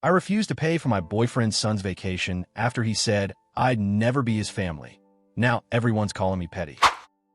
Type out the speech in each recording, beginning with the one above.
I refused to pay for my boyfriend's son's vacation after he said I'd never be his family. Now everyone's calling me petty.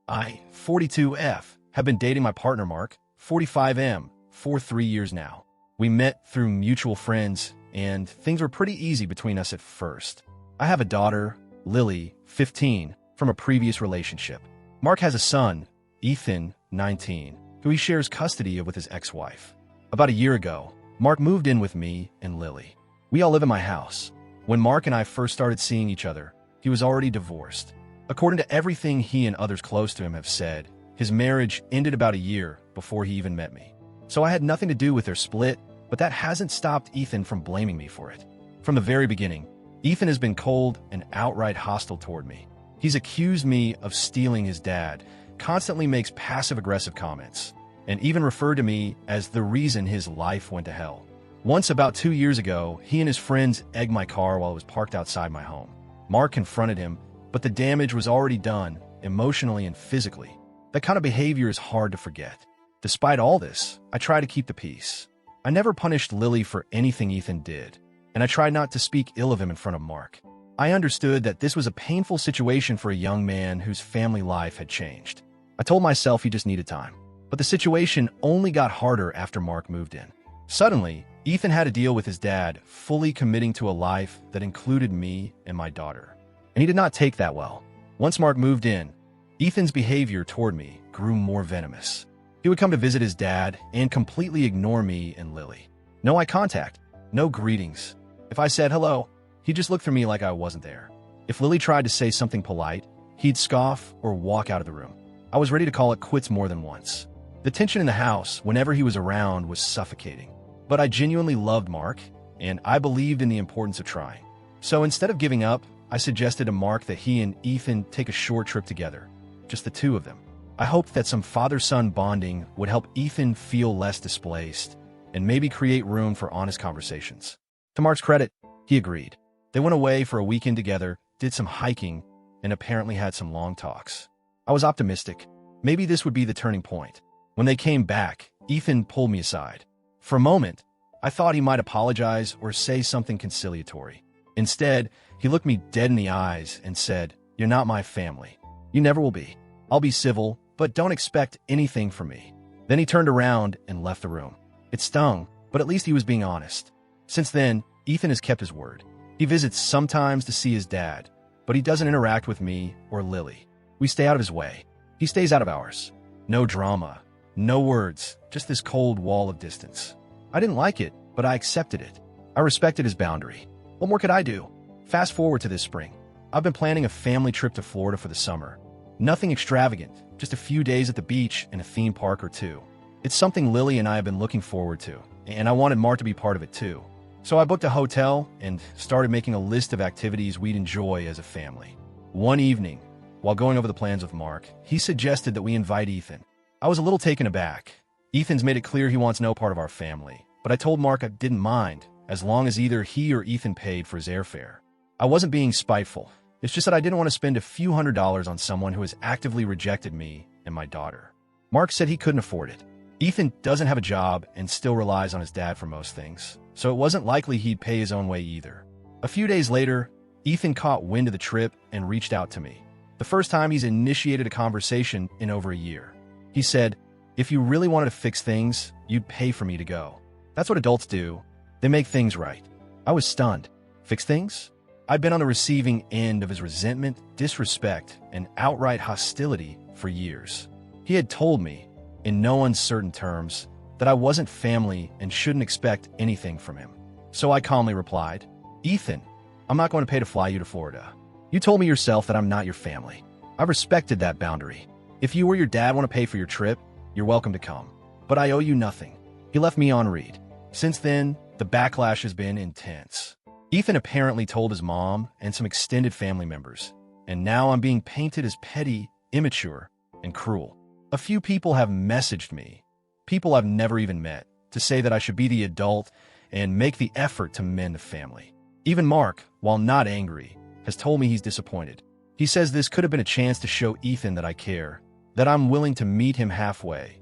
I, 42F, have been dating my partner Mark, 45M, for 3 years now. We met through mutual friends, and things were pretty easy between us at first. I have a daughter, Lily, 15, from a previous relationship. Mark has a son, Ethan, 19, who he shares custody of with his ex-wife. About a year ago, Mark moved in with me and Lily. We all live in my house. When Mark and I first started seeing each other, he was already divorced. According to everything he and others close to him have said, his marriage ended about a year before he even met me. So I had nothing to do with their split, but that hasn't stopped Ethan from blaming me for it. From the very beginning, Ethan has been cold and outright hostile toward me. He's accused me of stealing his dad, constantly makes passive-aggressive comments, and even referred to me as the reason his life went to hell. Once, about 2 years ago, he and his friends egged my car while it was parked outside my home. Mark confronted him, but the damage was already done, emotionally and physically. That kind of behavior is hard to forget. Despite all this, I try to keep the peace. I never punished Lily for anything Ethan did, and I tried not to speak ill of him in front of Mark. I understood that this was a painful situation for a young man whose family life had changed. I told myself he just needed time. But the situation only got harder after Mark moved in. Suddenly, Ethan had to deal with his dad fully committing to a life that included me and my daughter. And he did not take that well. Once Mark moved in, Ethan's behavior toward me grew more venomous. He would come to visit his dad and completely ignore me and Lily. No eye contact, no greetings. If I said hello, he'd just look through me like I wasn't there. If Lily tried to say something polite, he'd scoff or walk out of the room. I was ready to call it quits more than once. The tension in the house, whenever he was around, was suffocating. But I genuinely loved Mark, and I believed in the importance of trying. So instead of giving up, I suggested to Mark that he and Ethan take a short trip together, just the two of them. I hoped that some father-son bonding would help Ethan feel less displaced and maybe create room for honest conversations. To Mark's credit, he agreed. They went away for a weekend together, did some hiking, and apparently had some long talks. I was optimistic. Maybe this would be the turning point. When they came back, Ethan pulled me aside. For a moment, I thought he might apologize or say something conciliatory. Instead, he looked me dead in the eyes and said, "You're not my family. You never will be. I'll be civil, but don't expect anything from me." Then he turned around and left the room. It stung, but at least he was being honest. Since then, Ethan has kept his word. He visits sometimes to see his dad, but he doesn't interact with me or Lily. We stay out of his way. He stays out of ours. No drama. No words, just this cold wall of distance. I didn't like it, but I accepted it. I respected his boundary. What more could I do? Fast forward to this spring. I've been planning a family trip to Florida for the summer. Nothing extravagant, just a few days at the beach and a theme park or two. It's something Lily and I have been looking forward to, and I wanted Mark to be part of it too. So I booked a hotel and started making a list of activities we'd enjoy as a family. One evening, while going over the plans with Mark, he suggested that we invite Ethan. I was a little taken aback. Ethan's made it clear he wants no part of our family, but I told Mark I didn't mind, as long as either he or Ethan paid for his airfare. I wasn't being spiteful. It's just that I didn't want to spend a few $100s on someone who has actively rejected me and my daughter. Mark said he couldn't afford it. Ethan doesn't have a job and still relies on his dad for most things, so it wasn't likely he'd pay his own way either. A few days later, Ethan caught wind of the trip and reached out to me. The first time he's initiated a conversation in over a year. He said, "If you really wanted to fix things, you'd pay for me to go." That's what adults do. They make things right. I was stunned. Fix things? I'd been on the receiving end of his resentment, disrespect, and outright hostility for years. He had told me, in no uncertain terms, that I wasn't family and shouldn't expect anything from him. So I calmly replied, "Ethan, I'm not going to pay to fly you to Florida. You told me yourself that I'm not your family. I respected that boundary. If you or your dad want to pay for your trip, you're welcome to come. But I owe you nothing." He left me on read. Since then, the backlash has been intense. Ethan apparently told his mom and some extended family members, and now I'm being painted as petty, immature, and cruel. A few people have messaged me, people I've never even met, to say that I should be the adult and make the effort to mend the family. Even Mark, while not angry, has told me he's disappointed. He says this could have been a chance to show Ethan that I care, that I'm willing to meet him halfway,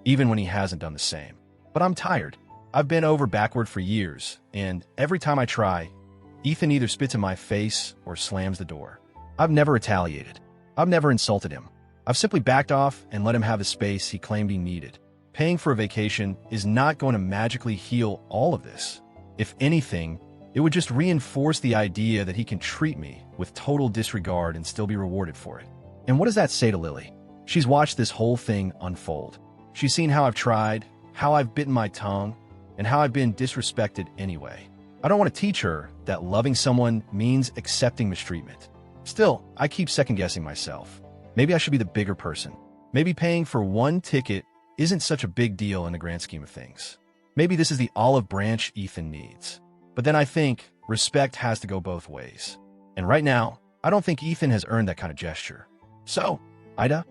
even when he hasn't done the same. But I'm tired. I've been over backward for years, and every time I try, Ethan either spits in my face or slams the door. I've never retaliated. I've never insulted him. I've simply backed off and let him have the space he claimed he needed. Paying for a vacation is not going to magically heal all of this. If anything, it would just reinforce the idea that he can treat me with total disregard and still be rewarded for it. And what does that say to Lily? She's watched this whole thing unfold. She's seen how I've tried, how I've bitten my tongue, and how I've been disrespected anyway. I don't want to teach her that loving someone means accepting mistreatment. Still, I keep second-guessing myself. Maybe I should be the bigger person. Maybe paying for one ticket isn't such a big deal in the grand scheme of things. Maybe this is the olive branch Ethan needs. But then I think respect has to go both ways. And right now, I don't think Ethan has earned that kind of gesture. So, Ida,